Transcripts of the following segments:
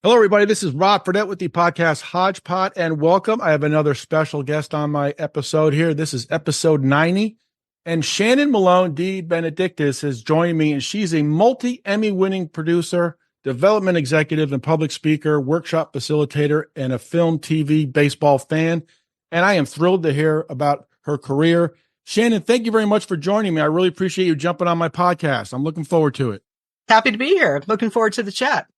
Hello, everybody. This is Rob Fredette with the podcast HODGEPOD, and welcome. I have another special guest on my episode here. This is episode 90, and Shannon Malone-deBenedictis has joined me, and she's a multi-Emmy winning producer, development executive, and public speaker, workshop facilitator, and a film, TV, baseball fan. And I am thrilled to hear about her career. Shannon, thank you very much for joining me. I really appreciate you jumping on my podcast. I'm looking forward to it. Happy to be here. Looking forward to the chat.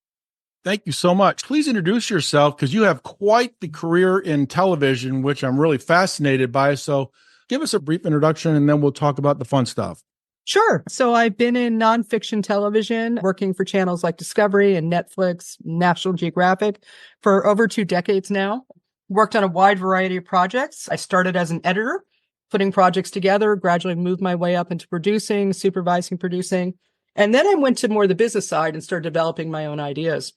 Thank you so much. Please introduce yourself because you have quite the career in television, which I'm really fascinated by. So give us a brief introduction and then we'll talk about the fun stuff. Sure. So I've been in nonfiction television, working for channels like Discovery and Netflix, National Geographic for over 2 decades now. Worked on a wide variety of projects. I started as an editor, putting projects together, gradually moved my way up into producing, supervising producing. And then I went to more the business side and started developing my own ideas.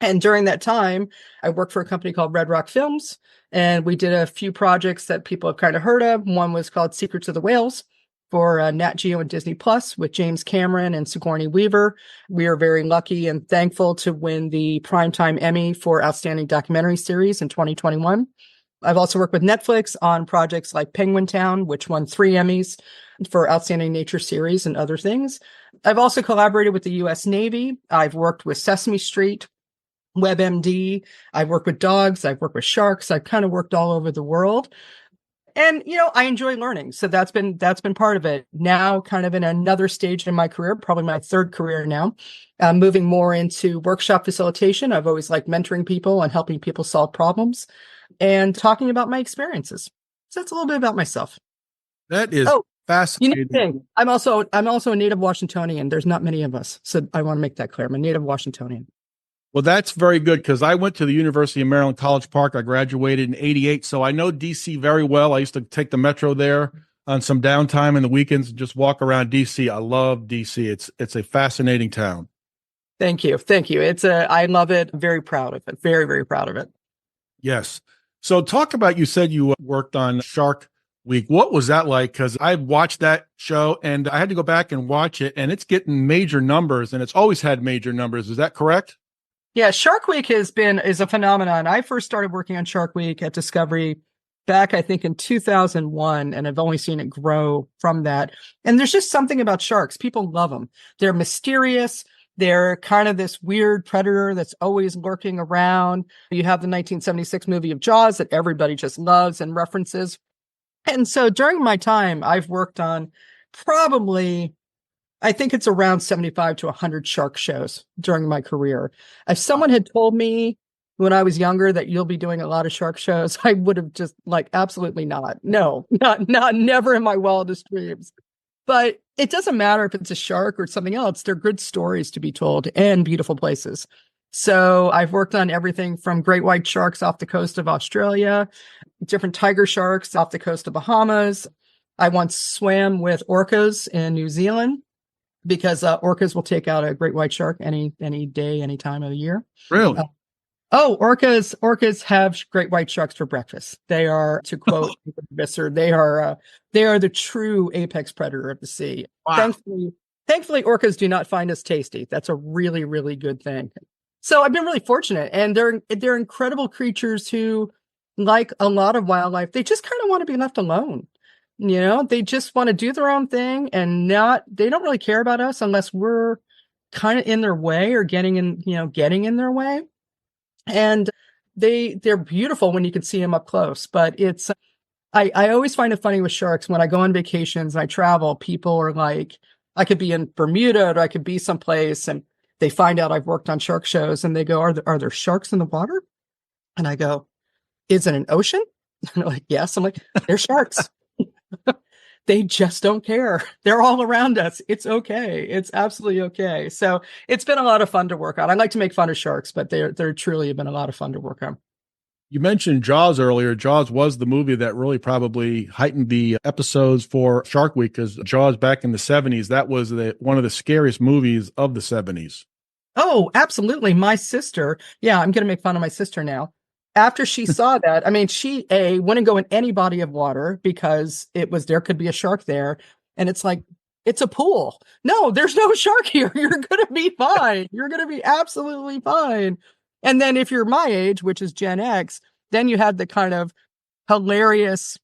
And during that time, I worked for a company called Red Rock Films, and we did a few projects that people have kind of heard of. One was called Secrets of the Whales for Nat Geo and Disney Plus with James Cameron and Sigourney Weaver. We are very lucky and thankful to win the Primetime Emmy for Outstanding Documentary Series in 2021. I've also worked with Netflix on projects like Penguin Town, which won 3 Emmys for Outstanding Nature Series and other things. I've also collaborated with the U.S. Navy. I've worked with Sesame Street, WebMD. I've worked with dogs. I've worked with sharks. I've kind of worked all over the world. And, I enjoy learning. So that's been part of it. Now kind of in another stage in my career, probably my 3rd career now, moving more into workshop facilitation. I've always liked mentoring people and helping people solve problems and talking about my experiences. So that's a little bit about myself. That is fascinating. I'm also a native Washingtonian. There's not many of us. So I want to make that clear. I'm a native Washingtonian. Well, that's very good because I went to the University of Maryland, College Park. I graduated in 88. So I know DC very well. I used to take the metro there on some downtime in the weekends and just walk around DC. I love DC. It's a fascinating town. Thank you. I love it. I'm very proud of it. Very, very proud of it. Yes. So talk about, you said you worked on Shark Week. What was that like? Because I watched that show and I had to go back and watch it, and it's getting major numbers, and it's always had major numbers. Is that correct? Yeah, Shark Week is a phenomenon. I first started working on Shark Week at Discovery back, I think, in 2001, and I've only seen it grow from that. And there's just something about sharks. People love them. They're mysterious. They're kind of this weird predator that's always lurking around. You have the 1976 movie of Jaws that everybody just loves and references. And so during my time, I've worked on probably, I think it's around 75 to 100 shark shows during my career. If someone had told me when I was younger that you'll be doing a lot of shark shows, I would have just absolutely not. No, never in my wildest dreams. But it doesn't matter if it's a shark or something else. They're good stories to be told and beautiful places. So I've worked on everything from great white sharks off the coast of Australia, different tiger sharks off the coast of Bahamas. I once swam with orcas in New Zealand, because orcas will take out a great white shark any day, any time of the year. Really? Orcas have great white sharks for breakfast. They are, to quote Visser, they are the true apex predator of the sea. Wow. Thankfully, orcas do not find us tasty. That's a really, really good thing. So I've been really fortunate, and they're incredible creatures who, like a lot of wildlife, they just kind of want to be left alone. They just want to do their own thing and they don't really care about us unless we're kind of in their way or getting in their way. And they're beautiful when you can see them up close. But I always find it funny with sharks when I go on vacations and I travel, people are like, I could be in Bermuda or I could be someplace, and they find out I've worked on shark shows and they go, are there sharks in the water? And I go, is it an ocean? And they're like, yes. I'm like, they're sharks. They just don't care. They're all around us. It's okay. It's absolutely okay. So it's been a lot of fun to work on. I like to make fun of sharks, but they're truly have been a lot of fun to work on. You mentioned Jaws earlier. Jaws was the movie that really probably heightened the episodes for Shark Week, because Jaws back in the 70s, that was one of the scariest movies of the 70s. Oh, absolutely. My sister. Yeah, I'm going to make fun of my sister now. After she saw that, I mean, she wouldn't go in any body of water because there could be a shark there. And it's like, it's a pool. No, there's no shark here. You're going to be fine. You're going to be absolutely fine. And then if you're my age, which is Gen X, then you had the kind of hilarious,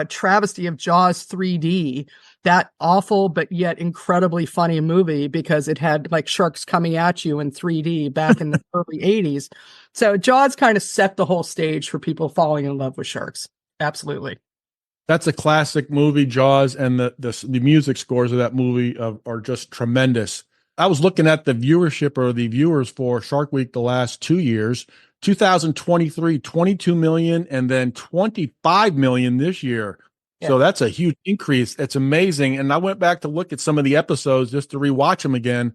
travesty of Jaws 3D, that awful but yet incredibly funny movie because it had like sharks coming at you in 3D back in the early 80s. So Jaws kind of set the whole stage for people falling in love with sharks. Absolutely. That's a classic movie, Jaws, and the music scores of that movie are just tremendous. I was looking at the viewership or the viewers for Shark Week the last 2 years. 2023, 22 million, and then 25 million this year. Yeah. So that's a huge increase. It's amazing. And I went back to look at some of the episodes just to rewatch them again.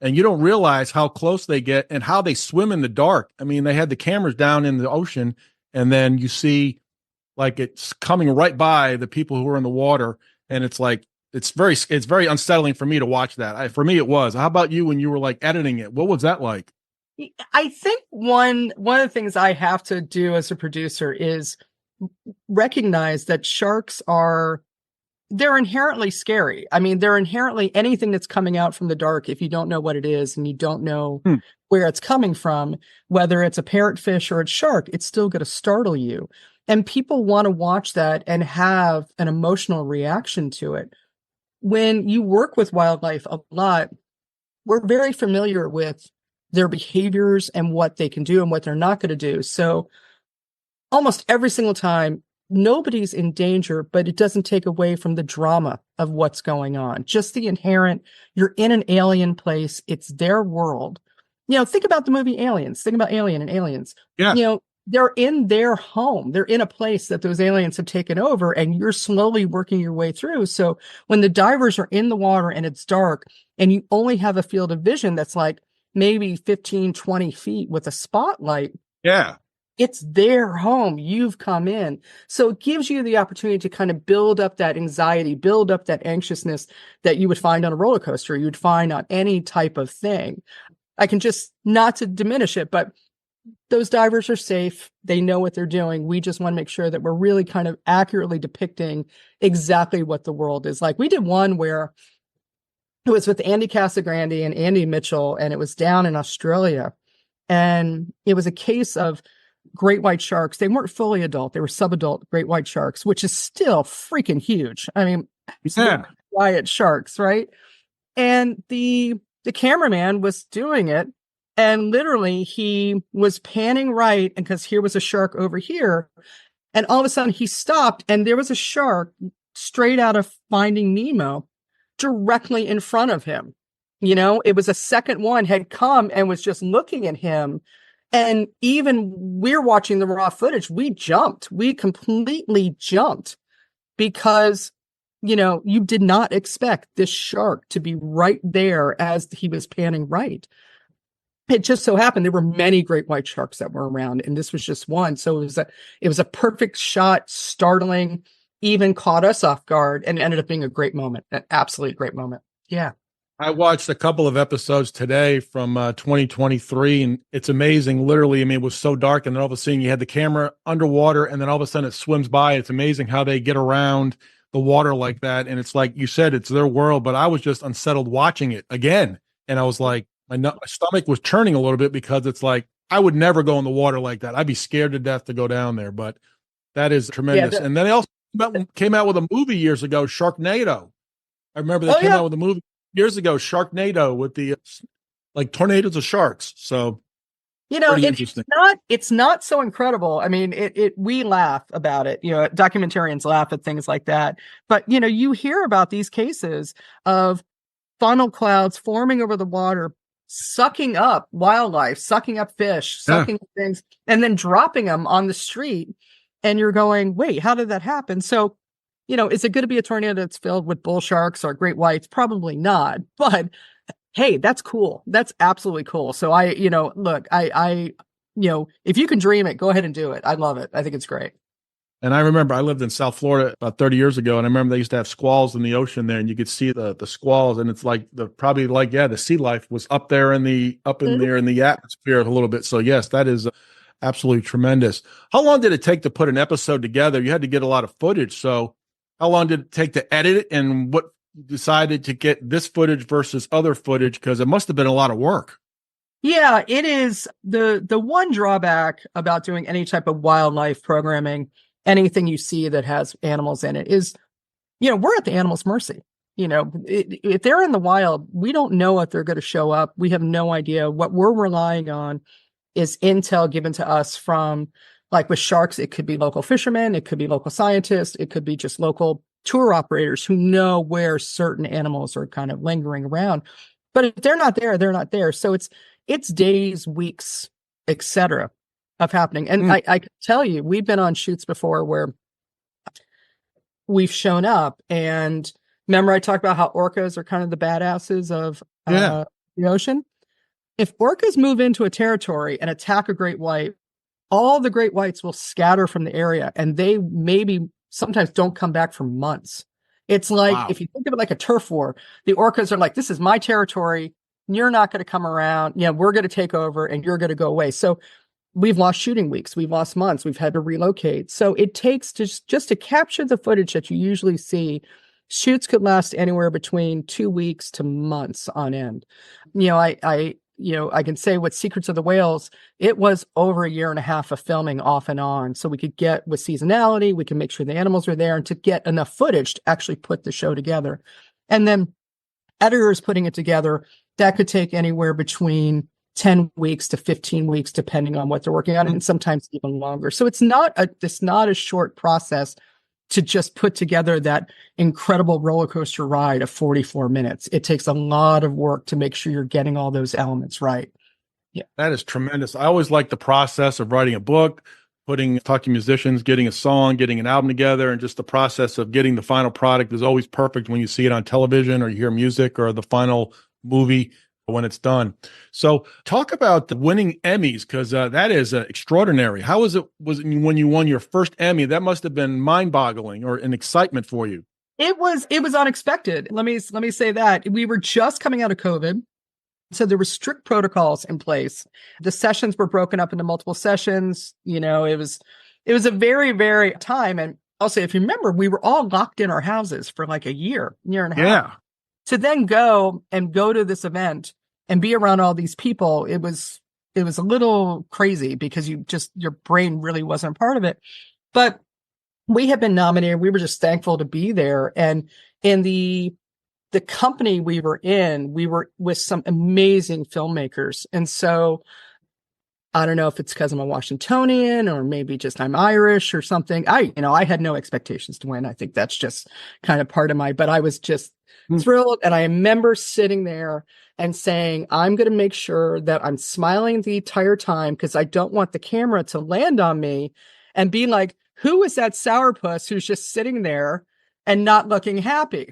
And you don't realize how close they get and how they swim in the dark. I mean, they had the cameras down in the ocean, and then you see like it's coming right by the people who are in the water. And it's like, it's very unsettling for me to watch that. For me, it was. How about you when you were like editing it? What was that like? I think one of the things I have to do as a producer is recognize that sharks they're inherently scary. I mean, they're inherently anything that's coming out from the dark. If you don't know what it is and you don't know where it's coming from, whether it's a parrotfish or a shark, it's still going to startle you. And people want to watch that and have an emotional reaction to it. When you work with wildlife a lot, we're very familiar with their behaviors and what they can do and what they're not going to do. So almost every single time, nobody's in danger, but it doesn't take away from the drama of what's going on. Just the inherent, you're in an alien place. It's their world. Think about the movie Aliens. Think about Alien and Aliens. Yeah. They're in their home. They're in a place that those aliens have taken over, and you're slowly working your way through. So when the divers are in the water and it's dark and you only have a field of vision that's like maybe 15, 20 feet with a spotlight. Yeah. It's their home. You've come in. So it gives you the opportunity to kind of build up that anxiety, build up that anxiousness that you would find on a roller coaster, you'd find on any type of thing. I can just, not to diminish it, but those divers are safe. They know what they're doing. We just want to make sure that we're really kind of accurately depicting exactly what the world is like. We did one where it was with Andy Casagrande and Andy Mitchell, and it was down in Australia. And it was a case of great white sharks. They weren't fully adult. They were subadult great white sharks, which is still freaking huge. I mean, quiet sharks, right? And the cameraman was doing it. And literally he was panning right, and because here was a shark over here. And all of a sudden he stopped, and there was a shark straight out of Finding Nemo directly in front of him. It was a second one had come and was just looking at him. And even we're watching the raw footage. We completely jumped because, you did not expect this shark to be right there as he was panning right. It just so happened there were many great white sharks that were around, and this was just one. So it was a perfect shot, startling, even caught us off guard, and ended up being a great moment, an absolutely great moment. Yeah. I watched a couple of episodes today from 2023, and it's amazing. Literally, I mean, it was so dark, and then all of a sudden you had the camera underwater, and then all of a sudden it swims by. It's amazing how they get around the water like that. And it's like you said, it's their world, but I was just unsettled watching it again. And I was like, my stomach was churning a little bit because it's like, I would never go in the water like that. I'd be scared to death to go down there, but that is tremendous. And then they also came out with a movie years ago, Sharknado. I remember they came out with a movie years ago, Sharknado, with the like tornadoes of sharks. So it's not so incredible. I mean, we laugh about it, documentarians laugh at things like that, but you hear about these cases of funnel clouds forming over the water, sucking up wildlife, sucking up fish, sucking up things, and then dropping them on the street. And you're going, wait, how did that happen? So, is it going to be a tornado that's filled with bull sharks or great whites? Probably not. But hey, that's cool. That's absolutely cool. So look, if you can dream it, go ahead and do it. I love it. I think it's great. And I remember I lived in South Florida about 30 years ago, and I remember they used to have squalls in the ocean there, and you could see the squalls, and it's like the sea life was up there in the atmosphere a little bit. So yes, that is absolutely tremendous. How long did it take to put an episode together? You had to get a lot of footage. So how long did it take to edit it, and what decided to get this footage versus other footage? Because it must have been a lot of work. Yeah, it is. The one drawback about doing any type of wildlife programming, anything you see that has animals in it is, we're at the animal's mercy. If they're in the wild, we don't know if they're going to show up. We have no idea. What we're relying on is intel given to us from, like with sharks, it could be local fishermen, it could be local scientists, it could be just local tour operators who know where certain animals are kind of lingering around. But if they're not there, they're not there. So it's days, weeks, etc. of happening. And I can tell you, we've been on shoots before where we've shown up, and remember I talked about how orcas are kind of the badasses of the ocean. If orcas move into a territory and attack a great white, all the great whites will scatter from the area, and they maybe sometimes don't come back for months. It's like, if you think of it like a turf war, the orcas are like, this is my territory. You're not going to come around. We're going to take over and you're going to go away. So we've lost shooting weeks. We've lost months. We've had to relocate. So it takes just to capture the footage that you usually see. Shoots could last anywhere between 2 weeks to months on end. I can say with Secrets of the Whales, it was over a year and a half of filming off and on. So we could get with seasonality, we can make sure the animals are there, and to get enough footage to actually put the show together. And then editors putting it together, that could take anywhere between 10 weeks to 15 weeks, depending on what they're working on, and sometimes even longer. So it's not a short process to just put together that incredible roller coaster ride of 44 minutes. It takes a lot of work to make sure you're getting all those elements right. Yeah. That is tremendous. I always like the process of writing a book, talking to musicians, getting a song, getting an album together, and just the process of getting the final product is always perfect when you see it on television or you hear music or the final movie when it's done. So talk about the winning Emmys, because that is extraordinary. How was it when you won your first Emmy? That must have been mind-boggling or an excitement for you. It was unexpected. Let me say that. We were just coming out of COVID. So there were strict protocols in place. The sessions were broken up into multiple sessions. It was a very, very time. And also, if you remember, we were all locked in our houses for like a year and a half. Yeah. To then go to this event and be around all these people, it was a little crazy because your brain really wasn't part of it. But we had been nominated. We were just thankful to be there. And in the company we were in, we were with some amazing filmmakers. And so I don't know if it's because I'm a Washingtonian or maybe just I'm Irish or something. I had no expectations to win. I think that's just kind of part of but I was just thrilled. And I remember sitting there and saying, I'm going to make sure that I'm smiling the entire time because I don't want the camera to land on me and be like, who is that sourpuss who's just sitting there and not looking happy?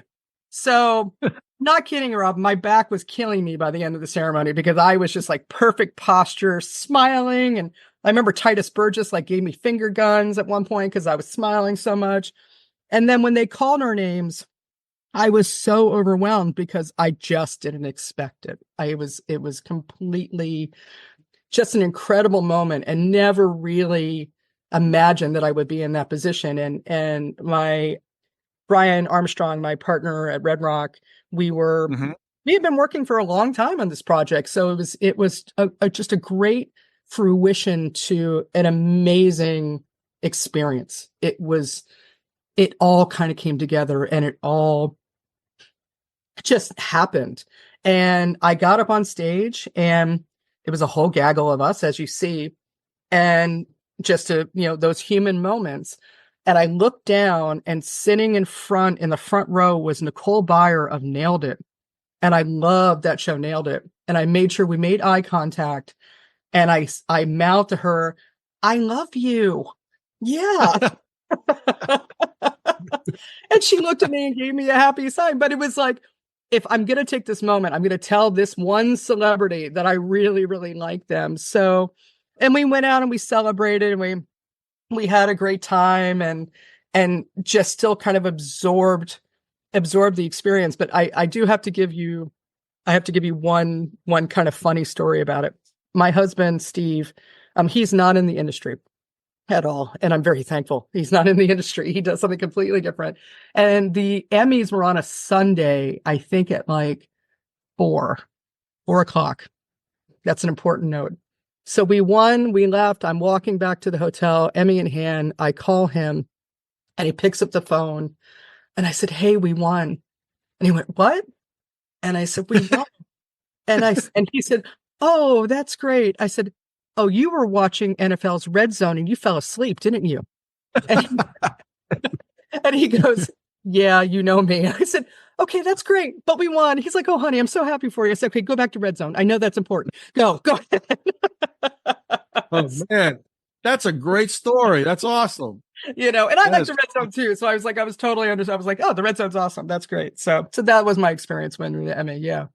So not kidding, Rob, my back was killing me by the end of the ceremony because I was just like perfect posture, smiling. And I remember Titus Burgess gave me finger guns at one point because I was smiling so much. And then when they called our names, I was so overwhelmed because I just didn't expect it. It was completely just an incredible moment and never really imagined that I would be in that position. And my Brian Armstrong, my partner at Red Rock, we had been working for a long time on this project. So it was just a great fruition to an amazing experience. It all kind of came together and it all just happened. And I got up on stage and it was a whole gaggle of us, as you see, and just those human moments. And I looked down and sitting in the front row was Nicole Byer of Nailed It. And I loved that show, Nailed It. And I made sure we made eye contact. And I mouthed to her, I love you. Yeah. And she looked at me and gave me a happy sign. But it was like, if I'm going to take this moment, I'm going to tell this one celebrity that I really, really like them. So, and we went out and we celebrated and we had a great time and just still kind of absorbed the experience. But I do have to give you one kind of funny story about it. My husband, Steve, he's not in the industry at all. And I'm very thankful he's not in the industry. He does something completely different. And the Emmys were on a Sunday, I think at 4:00. That's an important note. So we won, we left. I'm walking back to the hotel, Emmy in hand. I call him and he picks up the phone and I said, "Hey, we won." And he went, "What?" And I said, "We won." and he said, "Oh, that's great." I said, "Oh, you were watching NFL's Red Zone and you fell asleep, didn't you?" And he goes, "Yeah, you know me." I said, "Okay, that's great, but we won." He's like, "Oh, honey, I'm so happy for you." I said, "Okay, go back to Red Zone. I know that's important. Go ahead." Oh man, that's a great story. That's awesome. And I like the Red Zone too. So I was totally understood. I was like, "Oh, the Red Zone's awesome. That's great." So that was my experience winning the Emmy. Yeah.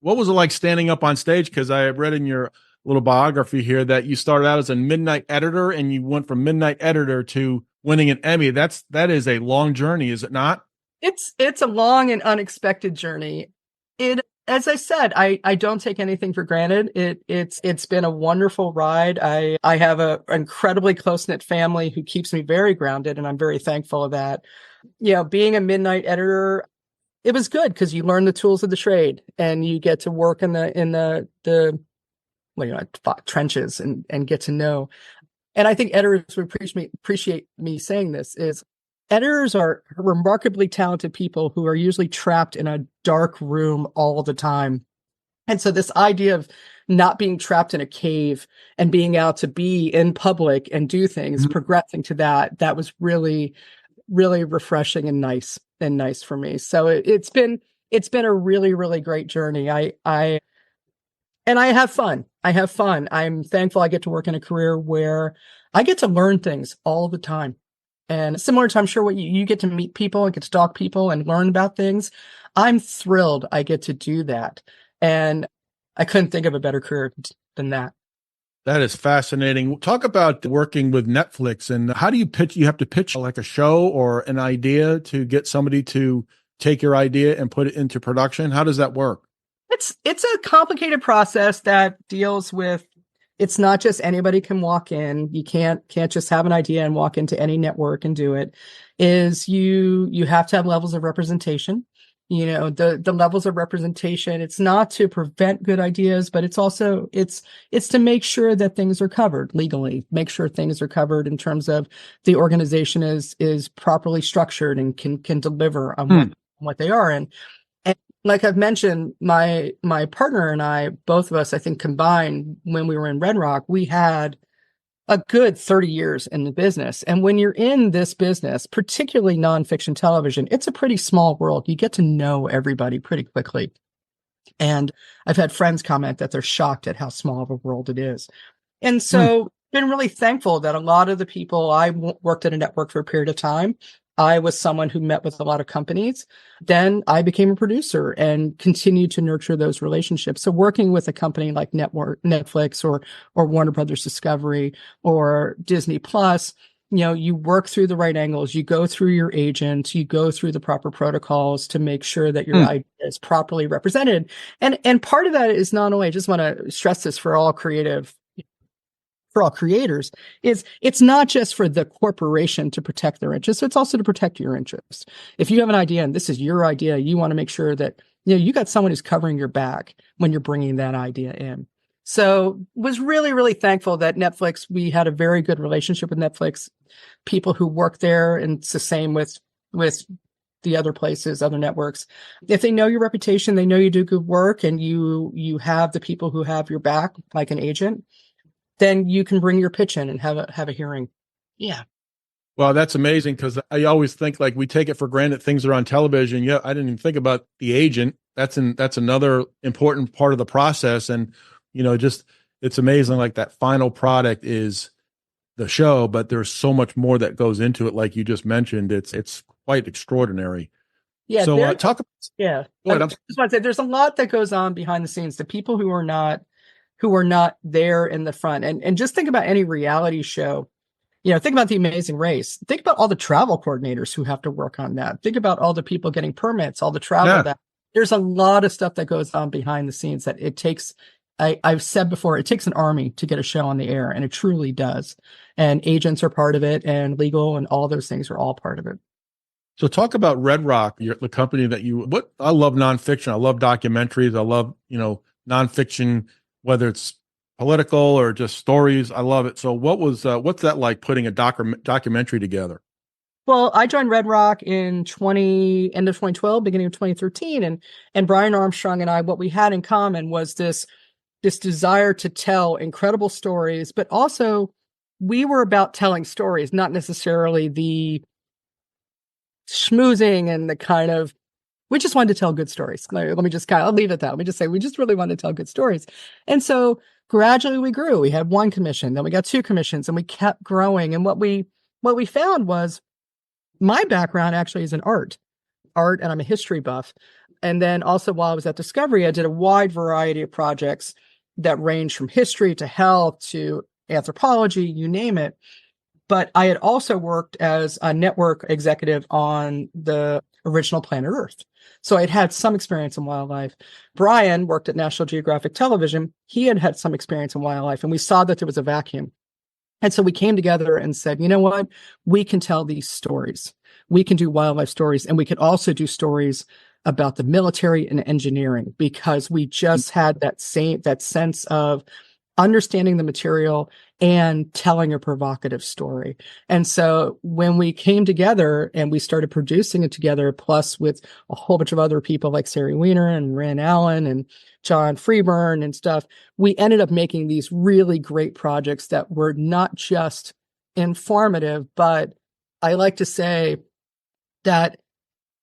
What was it like standing up on stage? Because I read in your little biography here that you started out as a midnight editor and you went from midnight editor to winning an Emmy. That is a long journey, is it not? It's a long and unexpected journey. As I said, I don't take anything for granted. It's been a wonderful ride. I have an incredibly close-knit family who keeps me very grounded, and I'm very thankful of that. Being a midnight editor, it was good because you learn the tools of the trade and you get to work in the trenches and get to know. And I think editors would appreciate me saying this is editors are remarkably talented people who are usually trapped in a dark room all the time. And so this idea of not being trapped in a cave and being out to be in public and do things, progressing to that was really, really refreshing and nice for me. So it's been a really, really great journey. And I have fun. I'm thankful I get to work in a career where I get to learn things all the time. And similar to, I'm sure, what you get to meet people and get to talk to people and learn about things. I'm thrilled I get to do that. And I couldn't think of a better career than that. That is fascinating. Talk about working with Netflix and how do you pitch? You have to pitch like a show or an idea to get somebody to take your idea and put it into production. How does that work? It's a complicated process that deals with, it's not just anybody can walk in. You can't just have an idea and walk into any network and do it. Is you have to have levels of representation. The levels of representation, it's not to prevent good ideas, but it's also it's to make sure that things are covered legally, make sure things are covered in terms of the organization is properly structured and can deliver on what they are. And like I've mentioned, my partner and I, both of us, I think combined, when we were in Red Rock, we had a good 30 years in the business. And when you're in this business, particularly nonfiction television, it's a pretty small world. You get to know everybody pretty quickly. And I've had friends comment that they're shocked at how small of a world it is. And so been really thankful that a lot of the people, I worked at a network for a period of time. I was someone who met with a lot of companies. Then I became a producer and continued to nurture those relationships. So working with a company like Netflix or Warner Brothers Discovery or Disney Plus, you work through the right angles. You go through your agent. You go through the proper protocols to make sure that your idea is properly represented. And part of that is not only, I just want to stress this for all creators, is it's not just for the corporation to protect their interests, it's also to protect your interests. If you have an idea and this is your idea, you want to make sure that you got someone who's covering your back when you're bringing that idea in. So was really, really thankful that Netflix, we had a very good relationship with Netflix, people who work there, and it's the same with the other places, other networks. If they know your reputation, they know you do good work, and you have the people who have your back, like an agent, then you can bring your pitch in and have a hearing. Yeah. Well, that's amazing because I always think like we take it for granted things are on television. Yeah, I didn't even think about the agent. That's another important part of the process. And, just it's amazing like that final product is the show, but there's so much more that goes into it. Like you just mentioned, it's quite extraordinary. Yeah. So Yeah. Go ahead, I just want to say there's a lot that goes on behind the scenes. The people who are not there in the front. And just think about any reality show. Think about The Amazing Race. Think about all the travel coordinators who have to work on that. Think about all the people getting permits, all the travel. That there's a lot of stuff that goes on behind the scenes that it takes. I've said before, it takes an army to get a show on the air, and it truly does. And agents are part of it, and legal and all those things are all part of it. So talk about Red Rock, the company that I love nonfiction. I love documentaries. I love, nonfiction whether it's political or just stories. I love it. So what's that like putting a documentary together? Well, I joined Red Rock in end of 2012, beginning of 2013. And Brian Armstrong and I, what we had in common was this desire to tell incredible stories, but also we were about telling stories, not necessarily the schmoozing and the kind of, we just wanted to tell good stories. Let me just I'll leave it at that. Let me just say, we just really wanted to tell good stories. And so gradually we grew. We had one commission, then we got two commissions, and we kept growing. And what we found was, my background actually is in art, and I'm a history buff. And then also while I was at Discovery, I did a wide variety of projects that range from history to health to anthropology, you name it. But I had also worked as a network executive on the original Planet Earth. So I'd had some experience in wildlife. Brian worked at National Geographic Television. He had some experience in wildlife, and we saw that there was a vacuum. And so we came together and said, you know what? We can tell these stories. We can do wildlife stories, and we can also do stories about the military and engineering, because we just had that sense of understanding the material and telling a provocative story. And so when we came together and we started producing it together, plus with a whole bunch of other people like Sari Weiner and Rand Allen and John Freeburn and stuff, we ended up making these really great projects that were not just informative, but I like to say that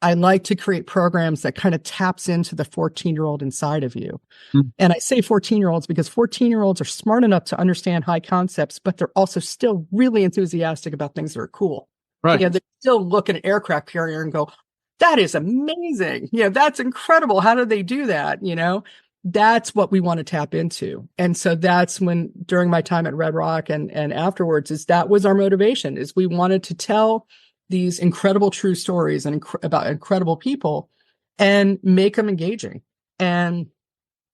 I like to create programs that kind of taps into the 14-year-old inside of you. Mm. And I say 14-year-olds because 14-year-olds are smart enough to understand high concepts, but they're also still really enthusiastic about things that are cool. Right. You know, they still look at an aircraft carrier and go, that is amazing. You know, that's incredible. How did they do that? You know, that's what we want to tap into. And so that's when, during my time at Red Rock and afterwards, that was our motivation, is we wanted to tell these incredible true stories and about incredible people and make them engaging. And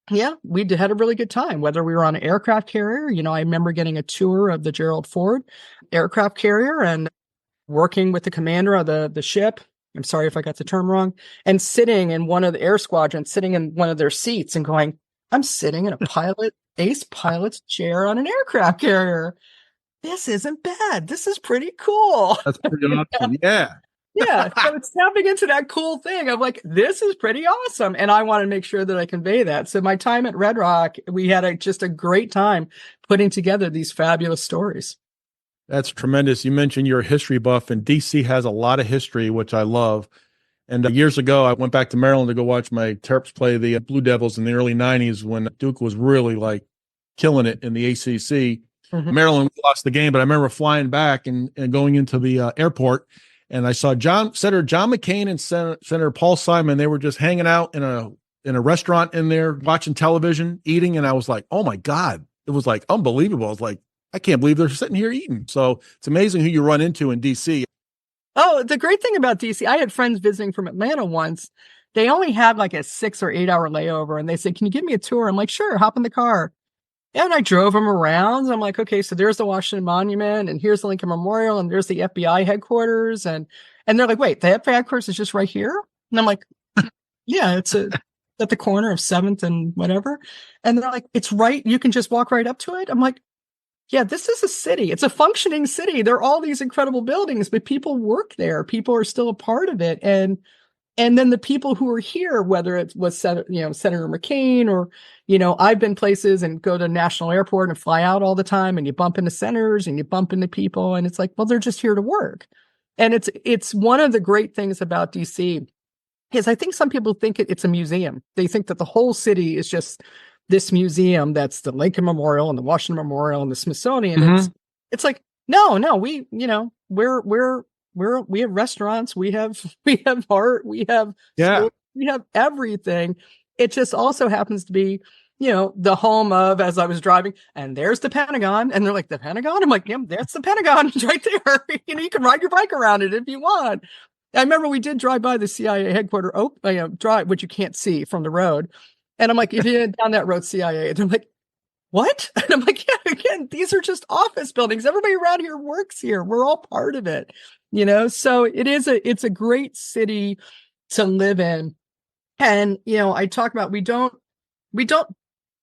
yeah, we had a really good time, whether we were on an aircraft carrier. You know, I remember getting a tour of the Gerald Ford aircraft carrier and working with the commander of the ship. I'm sorry if I got the term wrong, and sitting in one of the air squadrons, sitting in one of their seats and going, I'm sitting in a ace pilot's chair on an aircraft carrier. This isn't bad. This is pretty cool. That's pretty awesome. Yeah. Yeah. So it's tapping into that cool thing of like, this is pretty awesome. And I want to make sure that I convey that. So my time at Red Rock, we had just a great time putting together these fabulous stories. That's tremendous. You mentioned you're a history buff, and DC has a lot of history, which I love. And years ago, I went back to Maryland to go watch my Terps play the Blue Devils in the early 90s when Duke was really like killing it in the ACC. Mm-hmm. Maryland lost the game, but I remember flying back and going into the airport, and I saw Senator John McCain and Senator Paul Simon. They were just hanging out in a restaurant in there, watching television, eating, and I was like, oh my God. It was like unbelievable. I was like, I can't believe they're sitting here eating. So it's amazing who you run into in DC. Oh, the great thing about DC, I had friends visiting from Atlanta once. They only had like a 6 or 8 hour layover, and they said, can you give me a tour? I'm like, sure, hop in the car. And I drove them around. I'm like, okay, so there's the Washington Monument, and here's the Lincoln Memorial, and there's the FBI headquarters. And they're like, wait, the FBI headquarters is just right here? And I'm like, yeah, it's at the corner of 7th and whatever. And they're like, it's right. You can just walk right up to it. I'm like, yeah, this is a city. It's a functioning city. There are all these incredible buildings, but people work there. People are still a part of it. And then the people who are here, whether it was, Senator McCain or, I've been places and go to National Airport and fly out all the time, and you bump into senators and you bump into people, and it's like, well, they're just here to work. And it's one of the great things about DC is I think some people think it's a museum. They think that the whole city is just this museum that's the Lincoln Memorial and the Washington Memorial and the Smithsonian. Mm-hmm. It's like, no, we have restaurants, we have art, we have schools, we have everything. It just also happens to be, the home of, as I was driving, and there's the Pentagon, and they're like, the Pentagon? I'm like, yeah, that's the Pentagon. It's right there. You can ride your bike around it if you want. I remember we did drive by the CIA headquarters, drive, which you can't see from the road. And I'm like, if you down that road, CIA, they're like, what? And I'm like, yeah, again, these are just office buildings. Everybody around here works here. We're all part of it, So it's a great city to live in. And, I talk about, we don't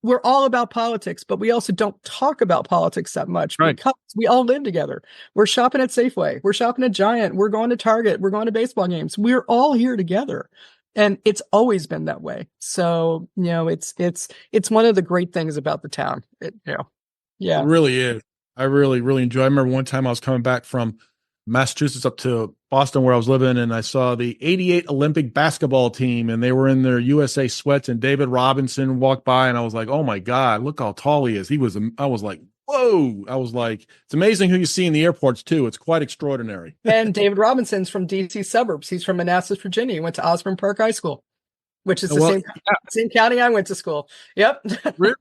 we're all about politics, but we also don't talk about politics that much because we all live together. We're shopping at Safeway. We're shopping at Giant. We're going to Target. We're going to baseball games. We're all here together. And it's always been that way. So, it's one of the great things about the town. Yeah. It really is. I really, really enjoy. I remember one time I was coming back from Massachusetts up to Boston where I was living, and I saw the 88 Olympic basketball team, and they were in their USA sweats, and David Robinson walked by, and I was like, oh my God, look how tall he is. I was like, whoa. I was like, it's amazing who you see in the airports too. It's quite extraordinary. And David Robinson's from DC suburbs. He's from Manassas, Virginia. He went to Osborne Park High School, which is the same county I went to school. Yep. Really?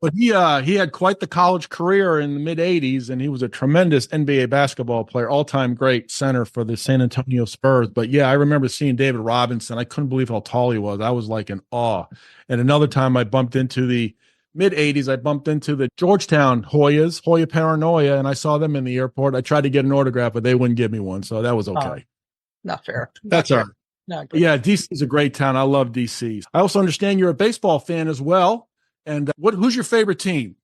But he had quite the college career in the mid 80s, and he was a tremendous NBA basketball player, all-time great center for the San Antonio Spurs. But yeah, I remember seeing David Robinson. I couldn't believe how tall he was. I was like in awe. And another time I bumped into the mid 80s, I bumped into the Georgetown Hoya Paranoia, and I saw them in the airport. I tried to get an autograph, but they wouldn't give me one. So that was okay. Not fair. That's all right. Yeah, DC is a great town. I love DC. I also understand you're a baseball fan as well. And who's your favorite team?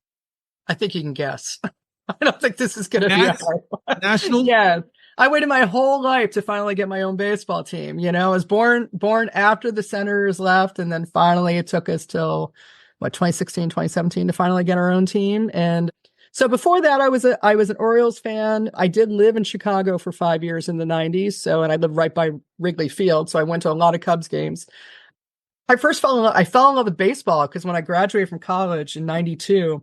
I think you can guess. I don't think this is going to be hard. National? Yeah. I waited my whole life to finally get my own baseball team. I was born after the Senators left, and then finally it took us till 2016, 2017 to finally get our own team. And so before that, I was an Orioles fan. I did live in Chicago for 5 years in the 90s. And I lived right by Wrigley Field. So I went to a lot of Cubs games. I fell in love with baseball because when I graduated from college in 92,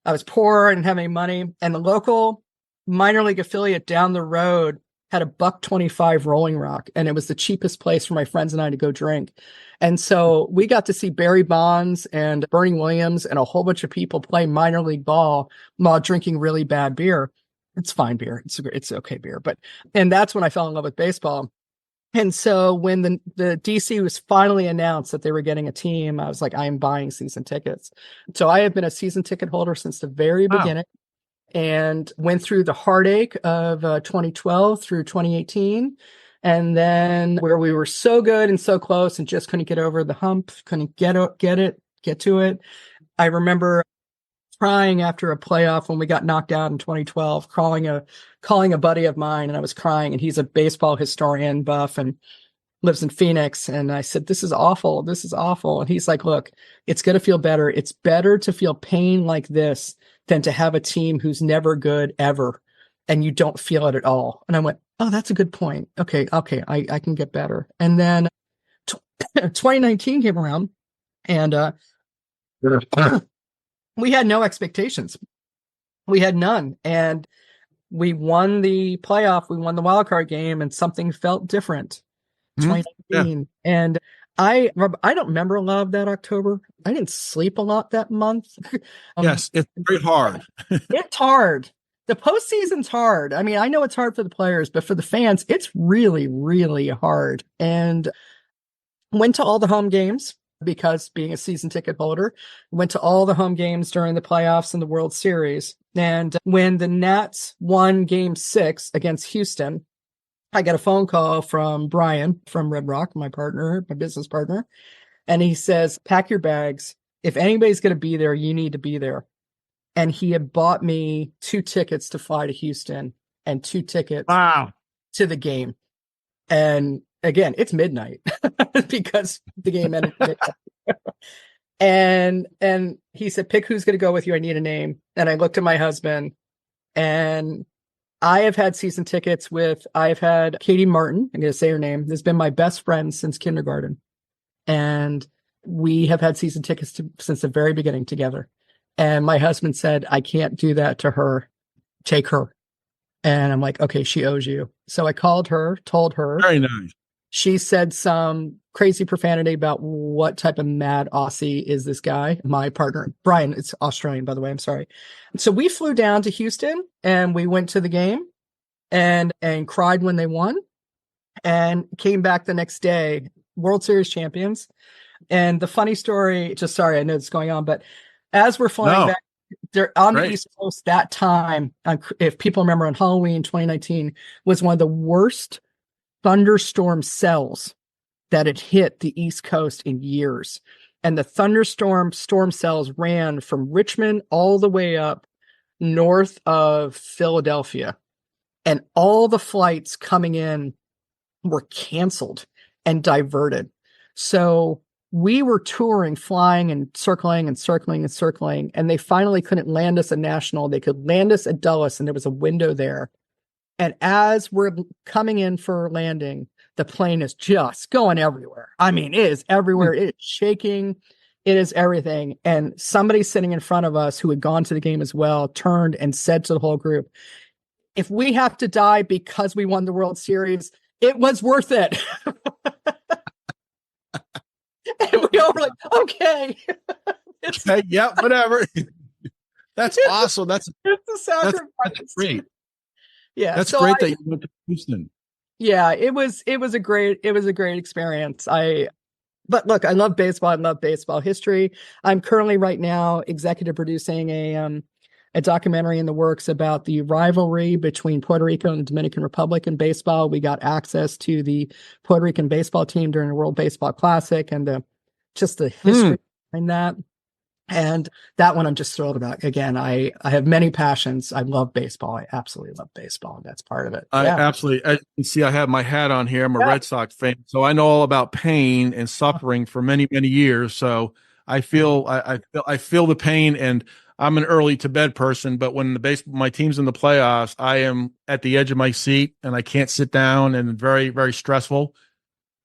I was poor and didn't have any money. And the local minor league affiliate down the road had a $1.25 Rolling Rock. And it was the cheapest place for my friends and I to go drink. And so we got to see Barry Bonds and Bernie Williams and a whole bunch of people play minor league ball while drinking really bad beer. It's fine beer. It's okay beer. And that's when I fell in love with baseball. And so when the DC was finally announced that they were getting a team, I was like, I am buying season tickets. So I have been a season ticket holder since the very beginning and went through the heartache of 2012 through 2018. And then where we were so good and so close and just couldn't get over the hump, couldn't get to it. I remember crying after a playoff when we got knocked out in 2012, calling a buddy of mine, and I was crying, and he's a baseball historian buff and lives in Phoenix. And I said, this is awful. This is awful. And he's like, look, it's going to feel better. It's better to feel pain like this than to have a team who's never good ever. And you don't feel it at all. And I went, oh, that's a good point. Okay. I can get better. And then 2019 came around, and, we had no expectations. We had none. And we won the playoff. We won the wild card game, and something felt different. 2019. Yeah. And I don't remember a lot of that October. I didn't sleep a lot that month. Yes, it's very hard. It's hard. The postseason's hard. I mean, I know it's hard for the players, but for the fans, it's really, really hard. And went to all the home games, because being a season ticket holder, went to all the home games during the playoffs and the World Series. And when the Nats won Game 6 against Houston, I got a phone call from Brian from Red Rock, my business partner. And he says, pack your bags. If anybody's going to be there, you need to be there. And he had bought me 2 tickets to fly to Houston and 2 tickets to the game. And again, it's midnight because the game ended at midnight. And he said, pick who's going to go with you. I need a name. And I looked at my husband, and I have had season tickets I've had Katie Martin. I'm going to say her name. Has been my best friend since kindergarten. And we have had season tickets since the very beginning together. And my husband said, I can't do that to her. Take her. And I'm like, okay, she owes you. So I called her, told her. Very nice. She said some crazy profanity about what type of mad Aussie is this guy, my partner. Brian, it's Australian, by the way. I'm sorry. So we flew down to Houston, and we went to the game and cried when they won, and came back the next day, World Series champions. And the funny story, sorry, I know it's going on, but as we're flying back, they're on the East Coast that time, if people remember, on Halloween 2019 was one of the worst thunderstorm cells that had hit the East Coast in years. and the thunderstorm storm cells ran from Richmond all the way up north of Philadelphia. And all the flights coming in were canceled and diverted. So we were touring, flying and circling and circling and circling, and they finally couldn't land us at National. They could land us at Dulles, and there was a window there. And as we're coming in for landing, the plane is just going everywhere. I mean, it is everywhere. It is shaking. It is everything. And somebody sitting in front of us who had gone to the game as well turned and said to the whole group, if we have to die because we won the World Series, it was worth it. And we all were like, okay. Okay, yeah, whatever. That's awesome. That's a sacrifice. That's great. Yeah. That's great that you went to Houston. Yeah, it was a great experience. But look, I love baseball. I love baseball history. I'm currently right now executive producing a documentary in the works about the rivalry between Puerto Rico and the Dominican Republic in baseball. We got access to the Puerto Rican baseball team during the World Baseball Classic and the history behind that. And that one I'm just thrilled about. Again, I have many passions. I love baseball. I absolutely love baseball. And that's part of it. I absolutely. As you can see, I have my hat on here. I'm a Red Sox fan, so I know all about pain and suffering for many, many years. So I feel the pain, and I'm an early to bed person. But when my team's in the playoffs, I am at the edge of my seat and I can't sit down, and very, very stressful.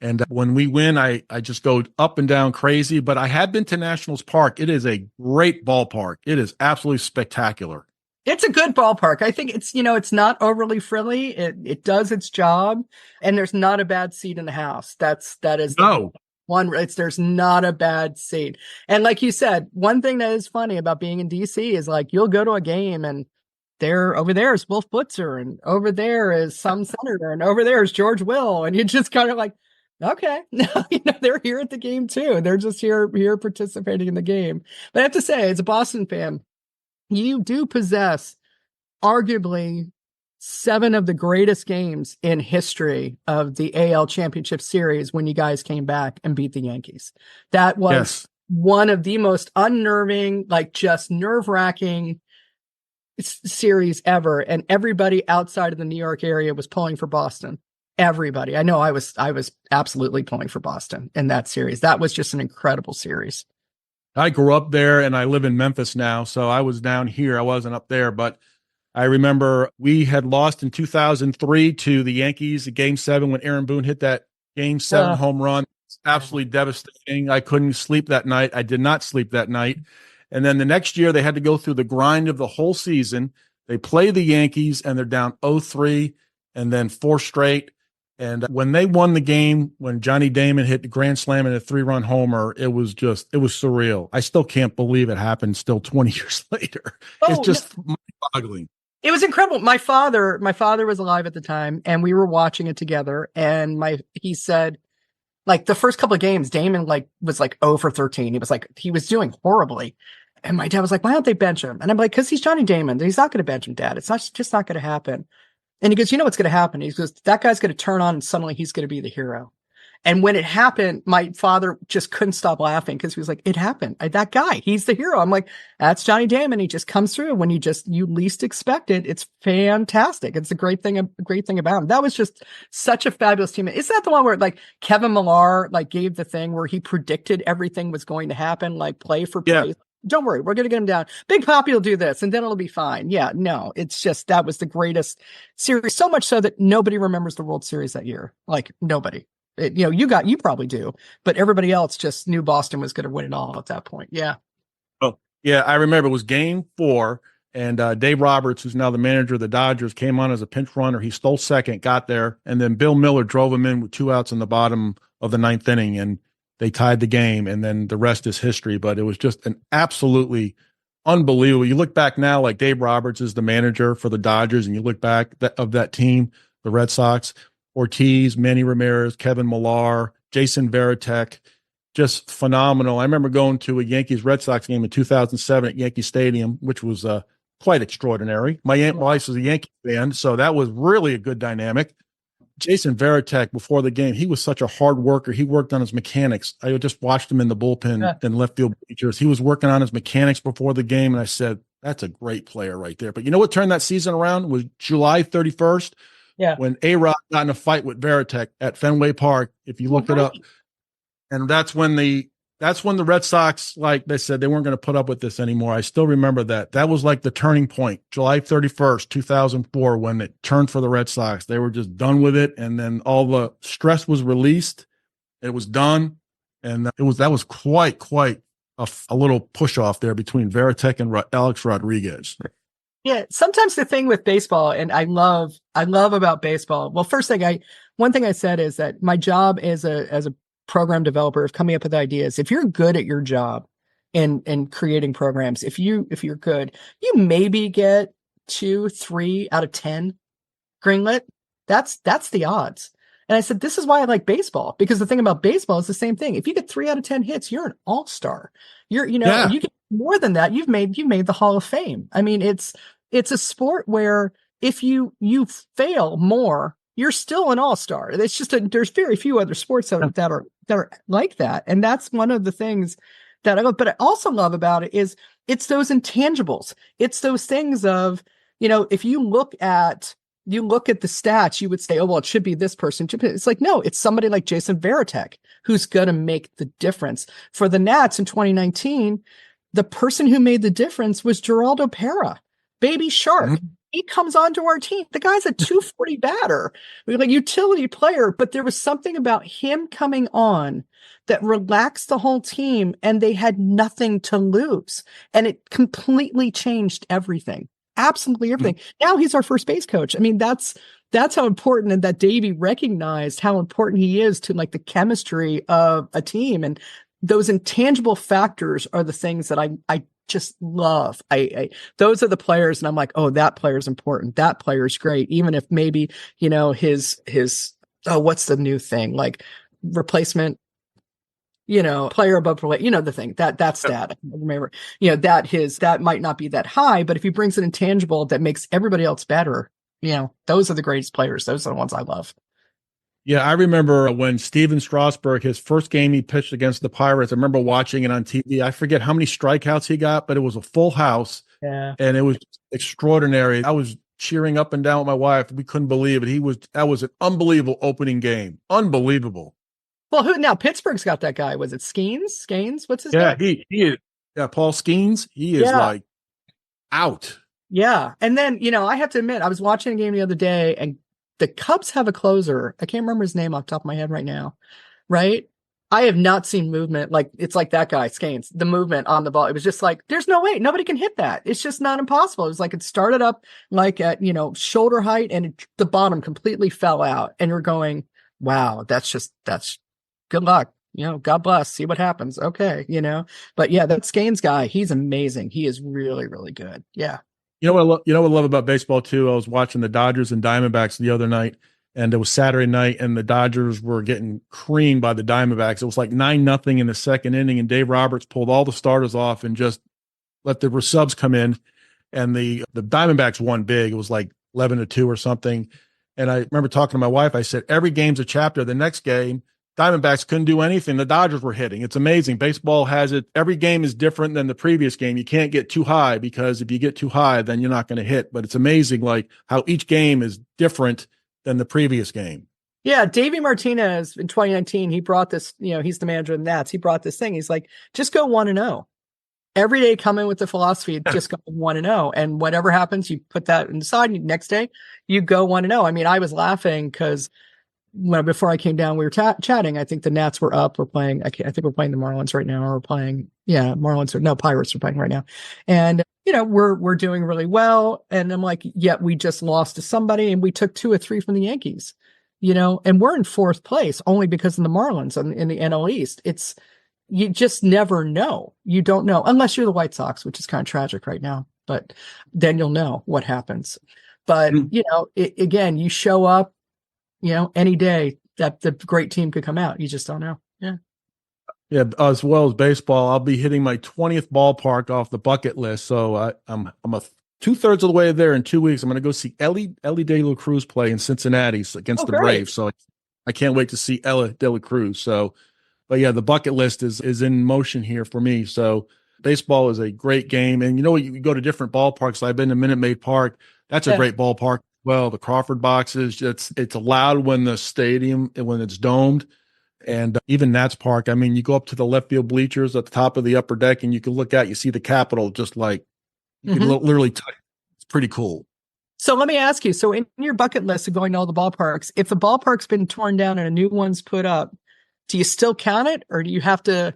And when we win, I just go up and down crazy. But I have been to Nationals Park. It is a great ballpark. It is absolutely spectacular. It's a good ballpark. I think it's not overly frilly. It does its job, and there's not a bad seat in the house. That is one. There's not a bad seat. And like you said, one thing that is funny about being in DC is like you'll go to a game and over there is Wolf Blitzer, and over there is some senator, and over there is George Will, and you just kind of like, okay, they're here at the game too. They're just here participating in the game. But I have to say, as a Boston fan, you do possess arguably 7 of the greatest games in history of the AL Championship Series when you guys came back and beat the Yankees. That was one of the most unnerving, like just nerve-wracking series ever. And everybody outside of the New York area was pulling for Boston. Everybody. I know I was absolutely pulling for Boston in that series. That was just an incredible series. I grew up there and I live in Memphis now. So I was down here. I wasn't up there, but I remember we had lost in 2003 to the Yankees at Game 7 when Aaron Boone hit that Game 7 home run. It's absolutely devastating. I couldn't sleep that night. I did not sleep that night. And then the next year they had to go through the grind of the whole season. They play the Yankees and they're down 0-3 and then 4 straight. And when they won the game, when Johnny Damon hit the grand slam and a 3-run homer, it was surreal. I still can't believe it happened still 20 years later. It's just mind-boggling. It was incredible. My father was alive at the time and we were watching it together. And he said, like the first couple of games, Damon was 0-for-13. He was doing horribly. And my dad was like, why don't they bench him? And I'm like, because he's Johnny Damon. He's not going to bench him, Dad. It's just not going to happen. And he goes, you know what's going to happen? He goes, that guy's going to turn on and suddenly he's going to be the hero. And when it happened, my father just couldn't stop laughing because he was like, it happened. That guy, he's the hero. I'm like, that's Johnny Damon. He just comes through when you least expect it. It's fantastic. It's a great thing about him. That was just such a fabulous team. Is that the one where like Kevin Millar gave the thing where he predicted everything was going to happen, like play for play? Yeah. Don't worry, we're going to get him down. Big Papi will do this, and then it'll be fine. Yeah, no, it's just that was the greatest series. So much so that nobody remembers the World Series that year. Like nobody. You probably do, but everybody else just knew Boston was going to win it all at that point. Yeah. Oh, yeah, I remember it was Game 4, and Dave Roberts, who's now the manager of the Dodgers, came on as a pinch runner. He stole second, got there, and then Bill Miller drove him in with 2 outs in the bottom of the 9th inning, and they tied the game, and then the rest is history. But it was just an absolutely unbelievable. You look back now, like Dave Roberts is the manager for the Dodgers, and you look back of that team, the Red Sox, Ortiz, Manny Ramirez, Kevin Millar, Jason Varitek, just phenomenal. I remember going to a Yankees-Red Sox game in 2007 at Yankee Stadium, which was quite extraordinary. My wife was a Yankee fan, so that was really a good dynamic. Jason Varitek, before the game, he was such a hard worker. He worked on his mechanics. I just watched him in the bullpen and left field bleachers. He was working on his mechanics before the game, and I said, that's a great player right there. But you know what turned that season around was July 31st, when A-Rod got in a fight with Varitek at Fenway Park, if you look it up. And that's when the Red Sox, like they said, they weren't going to put up with this anymore. I still remember that. That was like the turning point, July 31st, 2004, when it turned for the Red Sox. They were just done with it, and then all the stress was released. It was done, and that was quite a little push off there between Varitek and Alex Rodriguez. Yeah, sometimes the thing with baseball, and I love about baseball. Well, one thing I said is that my job as a program developer of coming up with ideas. If you're good at your job and creating programs, if you're good, you maybe get 2, 3 out of 10 greenlit. That's the odds. And I said, this is why I like baseball, because the thing about baseball is the same thing. If you get 3 out of 10 hits, you're an all-star. You get more than that. You've made the Hall of Fame. I mean, it's a sport where if you fail more, you're still an all-star. It's just there's very few other sports that are like that. And that's one of the things that I love. But I also love about it is it's those intangibles. It's those things of, if you look at the stats, you would say, oh, well, it should be this person. It's like, no, it's somebody like Jason Varitek who's going to make the difference. For the Nats in 2019, the person who made the difference was Geraldo Pera, Baby Shark. Mm-hmm. He comes onto our team. The guy's a 240 batter, like utility player, but there was something about him coming on that relaxed the whole team, and they had nothing to lose. And it completely changed everything. Absolutely everything. Mm-hmm. Now he's our first base coach. I mean, that's how important, and that Davey recognized how important he is to like the chemistry of a team. And those intangible factors are the things that I just love. Those are the players, and I'm like, oh, that player's important. That player's great. Even if maybe, his what's the new thing? Like replacement, player above play, the thing that's that. I remember, that might not be that high, but if he brings an intangible that makes everybody else better, those are the greatest players. Those are the ones I love. Yeah, I remember when Steven Strasburg, his first game he pitched against the Pirates, I remember watching it on TV. I forget how many strikeouts he got, but it was a full house. Yeah. And it was extraordinary. I was cheering up and down with my wife. We couldn't believe it. That was an unbelievable opening game. Unbelievable. Well, now Pittsburgh's got that guy. Was it Skeens? What's his name? Yeah, he is. Yeah, Paul Skeens. He is like out. Yeah. And then, I have to admit, I was watching a game the other day, and the Cubs have a closer. I can't remember his name off the top of my head right now. Right? I have not seen movement. It's like that guy, Skeens, the movement on the ball. It was just like, there's no way. Nobody can hit that. It's just not impossible. It was like it started up like at, shoulder height, and the bottom completely fell out. And you're going, wow, that's good luck. God bless. See what happens. Okay. But yeah, that Skeens guy, he's amazing. He is really, really good. Yeah. You know what I love about baseball too? I was watching the Dodgers and Diamondbacks the other night, and it was Saturday night, and the Dodgers were getting creamed by the Diamondbacks. It was like 9-0 in the second inning, and Dave Roberts pulled all the starters off and just let the subs come in, and the Diamondbacks won big. It was like 11-2 or something. And I remember talking to my wife. I said, every game's a chapter. The next game, Diamondbacks couldn't do anything. The Dodgers were hitting. It's amazing. Baseball has it. Every game is different than the previous game. You can't get too high, because if you get too high, then you're not going to hit. But it's amazing, like how each game is different than the previous game. Yeah. Davey Martinez in 2019, he brought this, he's the manager of the Nats. He brought this thing. He's like, just go 1-0. Every day come in with the philosophy, just go 1-0. And whatever happens, you put that inside. Next day, you go 1-0. I mean, I was laughing because before I came down, we were chatting. I think the Nats were up. We're playing. I think we're playing the Marlins right now. Or we're playing. Yeah, Pirates are playing right now. And we're doing really well. And I'm like, yeah, we just lost to somebody, and we took 2 or 3 from the Yankees. And we're in 4th place only because of the Marlins in the NL East. You just never know. You don't know unless you're the White Sox, which is kind of tragic right now. But then you'll know what happens. But again, you show up. Any day that the great team could come out. You just don't know. Yeah. Yeah. As well as baseball, I'll be hitting my 20th ballpark off the bucket list. So I'm a 2/3 of the way there in 2 weeks. I'm going to go see Ellie De La Cruz play in Cincinnati against the great. Braves. So I can't wait to see Ella De La Cruz. So, but yeah, the bucket list is in motion here for me. So baseball is a great game. And you go to different ballparks. I've been to Minute Maid Park. That's a great ballpark. Well, the Crawford boxes, it's loud when when it's domed. And even Nats Park, I mean, you go up to the left field bleachers at the top of the upper deck and you can look out, you see the Capitol just like, you can literally touch. It's pretty cool. So let me ask you, so in your bucket list of going to all the ballparks, if the ballpark's been torn down and a new one's put up, do you still count it or do you have to?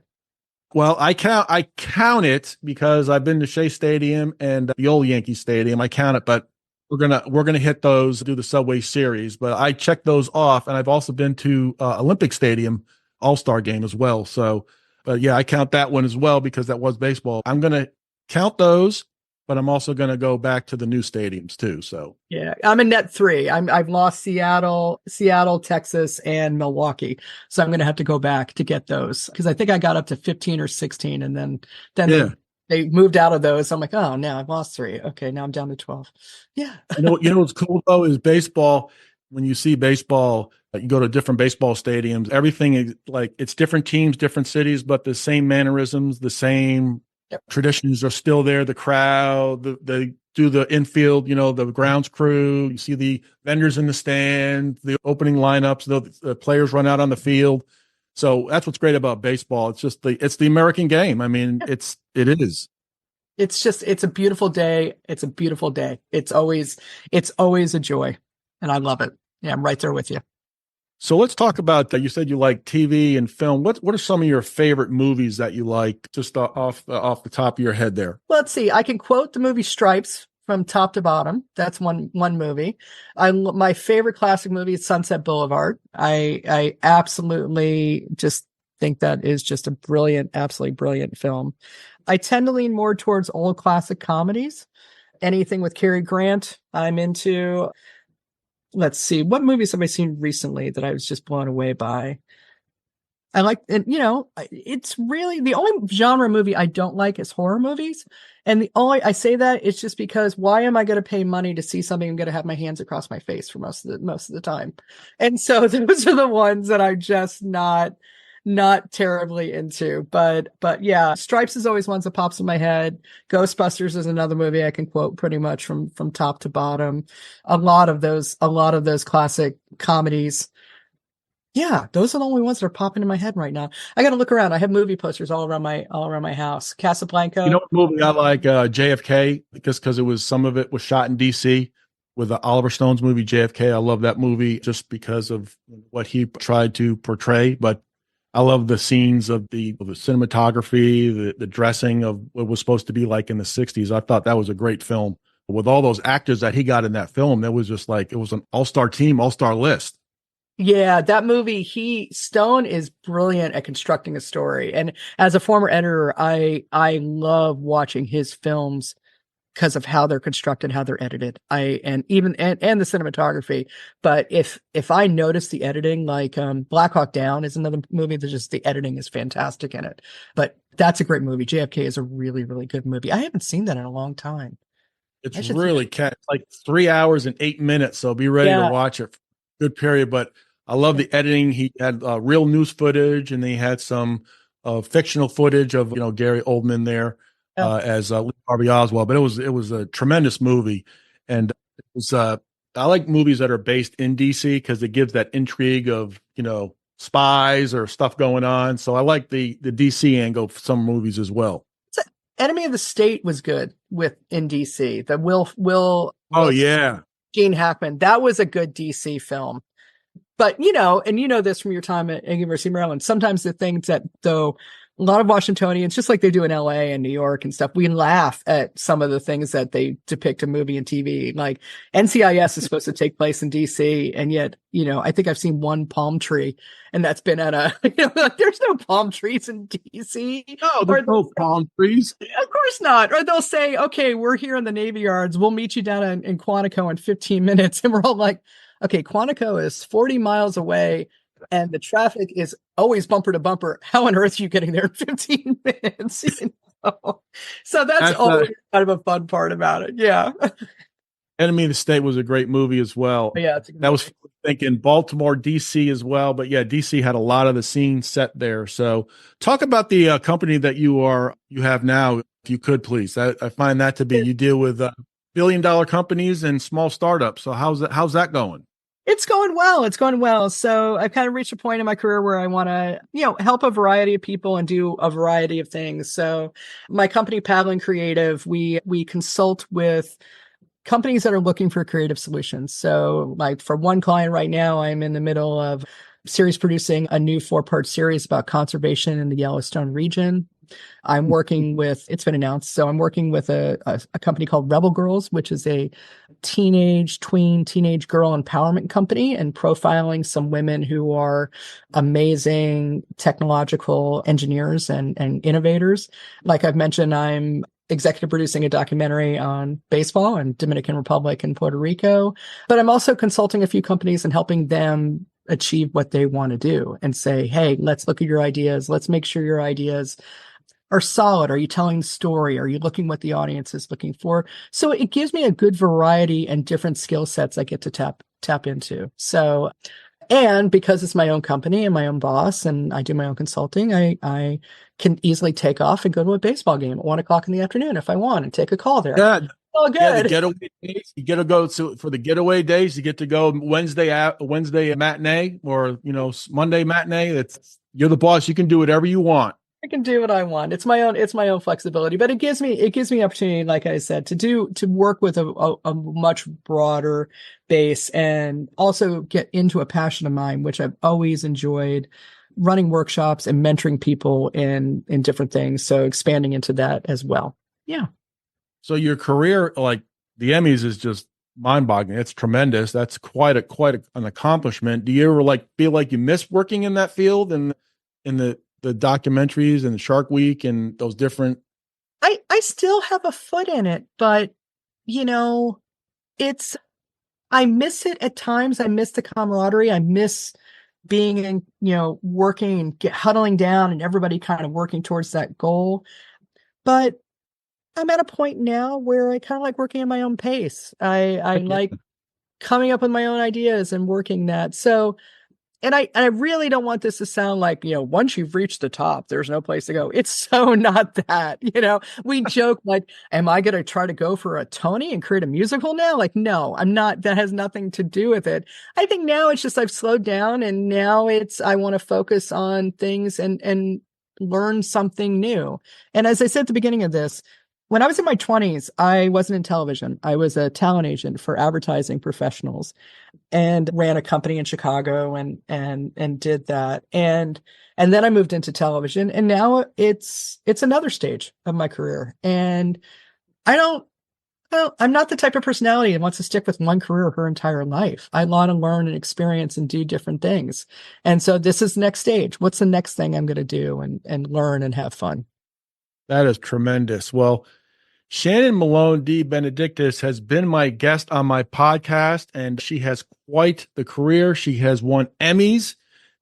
Well, I count it because I've been to Shea Stadium and the old Yankee Stadium. I count it, but we're gonna hit those, do the Subway Series. But I check those off, and I've also been to Olympic Stadium All-Star Game as well. So, but yeah, I count that one as well because that was baseball. I'm gonna count those, but I'm also gonna go back to the new stadiums too. So yeah, I'm in net 3. I've lost Seattle, Texas, and Milwaukee, so I'm gonna have to go back to get those because I think I got up to 15 or 16, and then yeah. They moved out of those. I'm like, oh, now I've lost 3. Okay, now I'm down to 12. Yeah. You know what's cool though is baseball. When you see baseball, you go to different baseball stadiums. Everything is like it's different teams, different cities, but the same mannerisms, the same traditions are still there. The crowd, they do the infield. The grounds crew. You see the vendors in the stand, the opening lineups. The players run out on the field. So that's what's great about baseball. It's just it's the American game. I mean, it is. It's a beautiful day. It's a beautiful day. It's always a joy. And I love it. Yeah, I'm right there with you. So let's talk about that. You said you like TV and film. What are some of your favorite movies that you like just off the top of your head there? Let's see. I can quote the movie Stripes from top to bottom. That's one movie. My favorite classic movie is Sunset Boulevard. I absolutely just think that is just a absolutely brilliant film. I tend to lean more towards old classic comedies. Anything with Cary Grant, I'm into. Let's see. What movies have I seen recently that I was just blown away by? I like, and it's really the only genre movie I don't like is horror movies. And I say that it's just because why am I going to pay money to see something I'm going to have my hands across my face for most of the time? And so those are the ones that I'm just not terribly into. But yeah, Stripes is always ones that pops in my head. Ghostbusters is another movie I can quote pretty much from top to bottom. A lot of those classic comedies. Yeah, those are the only ones that are popping in my head right now. I got to look around. I have movie posters all around my house. Casablanca. You know what movie I like? JFK, because some of it was shot in DC with Oliver Stone's movie JFK. I love that movie just because of what he tried to portray. But I love the scenes of the cinematography, the dressing of what was supposed to be like in the 60s. I thought that was a great film. With all those actors that he got in that film, that was just like it was an all-star team, all-star list. Yeah, that movie, Stone is brilliant at constructing a story. And as a former editor, I love watching his films because of how they're constructed, how they're edited. And the cinematography. But if I notice the editing, like Black Hawk Down is another movie that just the editing is fantastic in it. But that's a great movie. JFK is a really, really good movie. I haven't seen that in a long time. It's really like 3 hours and 8 minutes. So be ready to watch it. Good period. But I love the editing. He had real news footage, and he had some fictional footage of Gary Oldman there as Lee Harvey Oswald. But it was a tremendous movie, and it was I like movies that are based in DC because it gives that intrigue of spies or stuff going on. So I like the DC angle for some movies as well. Enemy of the State was good in DC. The Will. Oh yeah, Gene Hackman. That was a good DC film. But, and this from your time at University of Maryland, sometimes the things that, though, a lot of Washingtonians, just like they do in LA and New York and stuff, we laugh at some of the things that they depict in movie and TV. Like NCIS is supposed to take place in DC. And yet, I think I've seen one palm tree, and that's been at there's no palm trees in DC. No, there's no palm trees. Of course not. Or they'll say, okay, we're here in the Navy Yards. We'll meet you down in Quantico in 15 minutes. And we're all like, okay, Quantico is 40 miles away and the traffic is always bumper to bumper. How on earth are you getting there in 15 minutes? So that's always kind of a fun part about it. Yeah. Enemy of the State was a great movie as well. Yeah. That was thinking Baltimore, DC as well. But yeah, DC had a lot of the scenes set there. So talk about the company that you have now, if you could, please. I find that to be, you deal with billion-dollar companies and small startups. So how's that going? It's going well. It's going well. So I've kind of reached a point in my career where I want to, help a variety of people and do a variety of things. So my company, Padlin Creative, we consult with companies that are looking for creative solutions. So like for one client right now, I'm in the middle of series producing a new 4-part series about conservation in the Yellowstone region. I'm working with, it's been announced, so I'm working with a company called Rebel Girls, which is a teenage girl empowerment company, and profiling some women who are amazing technological engineers and innovators. Like I've mentioned, I'm executive producing a documentary on baseball in Dominican Republic and Puerto Rico, but I'm also consulting a few companies and helping them achieve what they want to do and say, hey, let's look at your ideas. Let's make sure your ideas are solid. Are you telling the story? Are you looking what the audience is looking for? So it gives me a good variety and different skill sets I get to tap into. So, and because it's my own company and my own boss and I do my own consulting, I can easily take off and go to a baseball game at 1:00 in the afternoon if I want and take a call there. Yeah. Oh, good. Yeah, the getaway days. You get to go for the getaway days. You get to go Wednesday matinee or Monday matinee. You're the boss. You can do whatever you want. I can do what I want. It's my own flexibility, but it gives me opportunity, like I said, to work with a much broader base and also get into a passion of mine, which I've always enjoyed, running workshops and mentoring people in different things. So expanding into that as well. Yeah. So your career, like the Emmys, is just mind-boggling. It's tremendous. That's quite an accomplishment. Do you ever feel like you miss working in that field and in the documentaries and the Shark Week and those different? I still have a foot in it, but I miss it at times. I miss the camaraderie. I miss being in, working and huddling down and everybody kind of working towards that goal. But I'm at a point now where I kind of like working at my own pace. I like coming up with my own ideas and working that. So, and I really don't want this to sound like, once you've reached the top, there's no place to go. It's so not that, we joke like, am I going to try to go for a Tony and create a musical now? Like, no, I'm not. That has nothing to do with it. I think now it's just, I've slowed down and now I want to focus on things and learn something new. And as I said at the beginning of this, when I was in my 20s, I wasn't in television. I was a talent agent for advertising professionals and ran a company in Chicago and did that. And then I moved into television, and now it's another stage of my career. And I'm not the type of personality that wants to stick with one career her entire life. I want to learn and experience and do different things. And so this is the next stage. What's the next thing I'm going to do and learn and have fun? That is tremendous. Well, Shannon Malone-deBenedictis has been my guest on my podcast, and she has quite the career. She has won Emmys,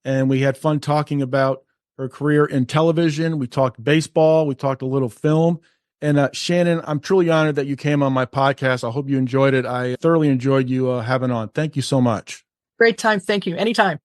and we had fun talking about her career in television. We talked baseball. We talked a little film. And Shannon, I'm truly honored that you came on my podcast. I hope you enjoyed it. I thoroughly enjoyed you having on. Thank you so much. Great time. Thank you. Anytime.